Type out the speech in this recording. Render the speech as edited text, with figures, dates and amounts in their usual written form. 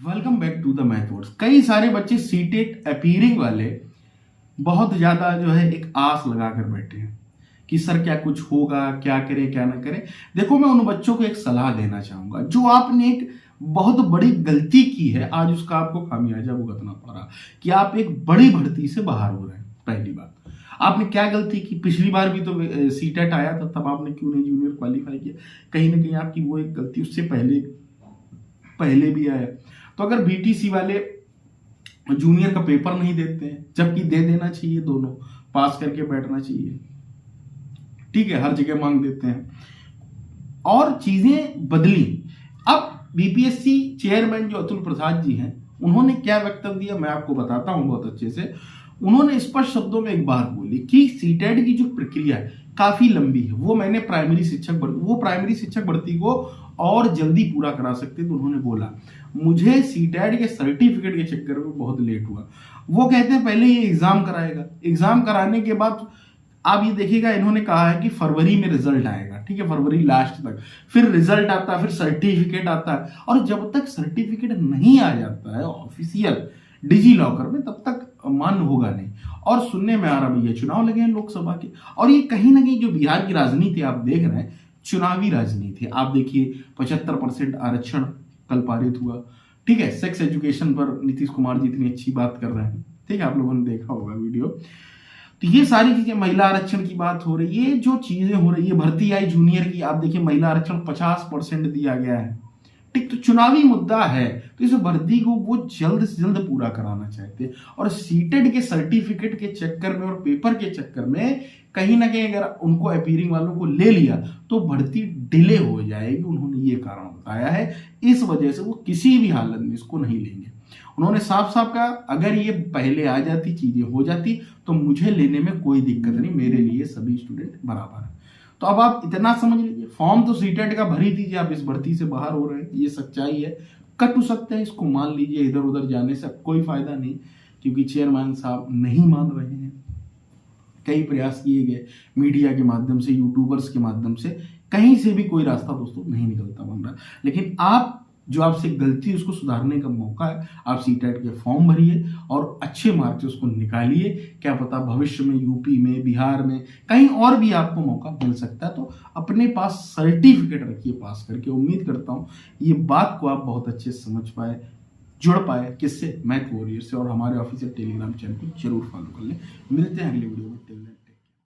Welcome back to the Mathwords. कई सारे बच्चे सीटेट अपीयरिंग वाले बहुत ज़्यादा जो है एक आस लगा कर बैठे हैं कि सर क्या कुछ होगा, क्या करें क्या ना करें। देखो, मैं उन बच्चों को एक सलाह देना चाहूँगा जो आपने एक बहुत बड़ी गलती की है, आज उसका आपको खामियाजा भुगतना पड़ रहा कि आप एक बड़ी भर्ती से बाहर हो रहे हैं। पहली बात, आपने क्या गलती की? पिछली बार भी तो सीटेट आया था, तब आपने क्यों नहीं जूनियर क्वालिफाई किया? कहीं ना कहीं आपकी वो एक गलती उससे पहले पहले भी आया। तो अगर बीटीसी वाले जूनियर का पेपर नहीं देते हैं, जबकि दे देना चाहिए, दोनों पास करके बैठना चाहिए, ठीक है, हर जगह मांग देते हैं और चीजें बदली। अब बीपीएससी चेयरमैन जो अतुल प्रसाद जी हैं, उन्होंने क्या वक्तव्य दिया मैं आपको बताता हूं बहुत अच्छे से। उन्होंने स्पष्ट शब्दों में एक बात बोली कि सीटेट की जो प्रक्रिया है काफी लंबी है, वो मैंने प्राइमरी शिक्षक भर्ती को और जल्दी पूरा करा सकते। तो उन्होंने बोला मुझे सीटेट के सर्टिफिकेट के चक्कर में बहुत लेट हुआ। वो कहते हैं पहले ये एग्जाम कराएगा, एग्जाम कराने के बाद आप ये देखिएगा, इन्होंने कहा है कि फरवरी में रिजल्ट आएगा, ठीक है, फरवरी लास्ट तक, फिर रिजल्ट आता है, फिर सर्टिफिकेट आता है, और जब तक सर्टिफिकेट नहीं आ जाता है ऑफिशियल डिजी लॉकर में, तब तक मान्य होगा नहीं। और सुनने में आ रहा भैया चुनाव लगे हैं लोकसभा के, और ये कहीं ना कहीं जो बिहार की राजनीति आप देख रहे हैं, चुनावी राजनीति। आप देखिए 75% आरक्षण कल पारित हुआ, ठीक है, सेक्स एजुकेशन पर नीतीश कुमार जी इतनी अच्छी बात कर रहे हैं, ठीक है, आप लोगों ने देखा होगा वीडियो। तो ये सारी चीजें, महिला आरक्षण की बात हो रही है, ये जो चीजें हो रही है, भर्ती आई जूनियर की, आप देखिए महिला आरक्षण 50% दिया गया है, ठीक। तो चुनावी मुद्दा है, तो इस भर्ती को वो जल्द से जल्द पूरा कराना चाहते हैं। और सीटेट के सर्टिफिकेट के चक्कर में और पेपर के चक्कर में कहीं ना कहीं अगर उनको अपीयरिंग वालों को ले लिया तो भर्ती डिले हो जाएगी। उन्होंने ये कारण बताया है, इस वजह से वो किसी भी हालत में इसको नहीं लेंगे। उन्होंने साफ साफ कहा अगर ये पहले आ जाती, चीजें हो जाती, तो मुझे लेने में कोई दिक्कत नहीं, मेरे लिए सभी स्टूडेंट बराबर है। तो अब आप इतना समझ लीजिए, फॉर्म तो सीटेट का भर ही दीजिए, आप इस भर्ती से बाहर हो रहे हैं, ये सच्चाई है। कट हो सकते हैं, इसको मान लीजिए, इधर उधर जाने से कोई फायदा नहीं, क्योंकि चेयरमैन साहब नहीं मान रहे हैं। कई प्रयास किए गए मीडिया के माध्यम से, यूट्यूबर्स के माध्यम से, कहीं से भी कोई रास्ता दोस्तों नहीं निकलता बन रहा। लेकिन आप जो आपसे गलती, उसको सुधारने का मौका है। आप सीटेट के फॉर्म भरिए और अच्छे मार्क्स से उसको निकालिए। क्या पता भविष्य में यूपी में, बिहार में, कहीं और भी आपको मौका मिल सकता है। तो अपने पास सर्टिफिकेट रखिए पास करके। उम्मीद करता हूं ये बात को आप बहुत अच्छे से समझ पाए, जुड़ पाए, किससे? मैथ वॉरियर से। और हमारे ऑफिशियल टेलीग्राम चैनल को जरूर फॉलो कर लें। मिलते हैं अगले वीडियो में।